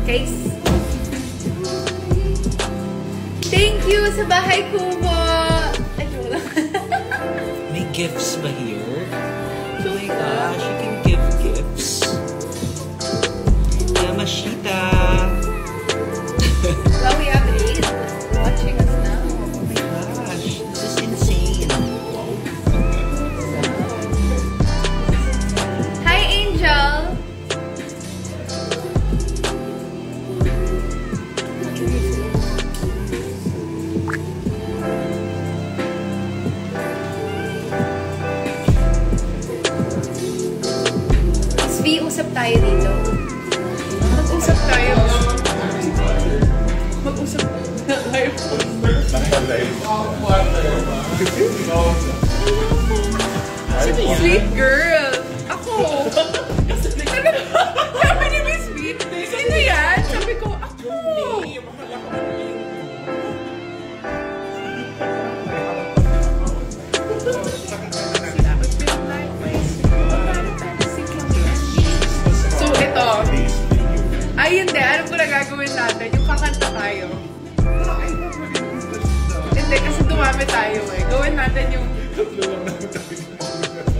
Case. Thank you sa bahay kubo! Ay, joke lang. May gifts ba here? Oh my gosh, you can give gifts. Yamashita! Well, we have 8 watching us now. Oh my gosh, this is insane. Hi, Angel! Svi, usap tayo dito. Mag-usap tayo. Mag-usap tayo. Sweet girl! Ako! Sabi ni Miss Sweet, sino yan? Sabi ko, ako! So, ito. Ay, hindi. Alam ko na gagawin natin. Yung kakanta tayo. Hindi, kasi dumami tayo eh. Gawin natin yung...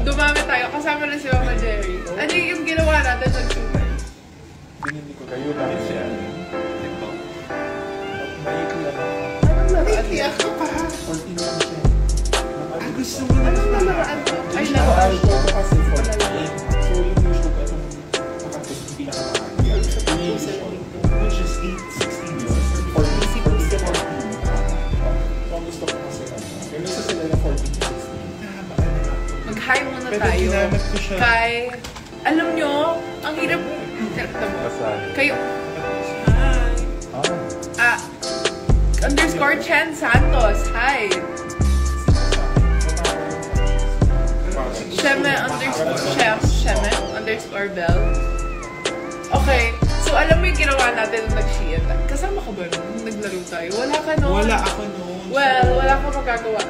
Dumami tayo. Kasama na si Mama Jerry. Ano yung ginawa natin sa super? Hindi ko kayo lang siya. Ito. Naiiyak ka pa. 14 lang siya. Ah, gusto mo na namaraan ko. Ay, naman. Ito kasi 48. So yung usual ko itong makapos yung pinakamahagi. Which is 16 years. 40. Kung gusto ko kasi yung isa sila na 40 to 60. Mag-hi muna tayo. Kay... Alam nyo, ang hirap... Kayo... Hi! Underscore Chen Santos. Hi! Sheme underscore Bell. Okay. So, alam mo yung ginawa natin nung nag-sheet. Kasama ka ba nung naglaro tayo? Wala ka noon. Wala ako noon. Well, wala ka magagawa.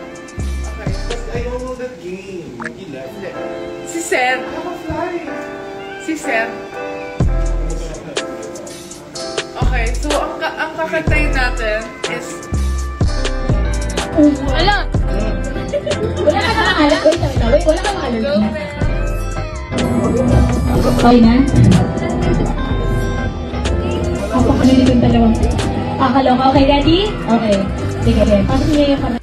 Okay. But I don't know that game. Hindi. Si Seth. Si Seth. Okay. So, ang kakantayin natin is... Ala! Wala ka naman alak. Wait. Wala ka naman Go, alak. man. Okay na? Ako, ano yung dalawang? Akala ko. Okay, ready? Okay. Sige, pasok niyo yung kamay.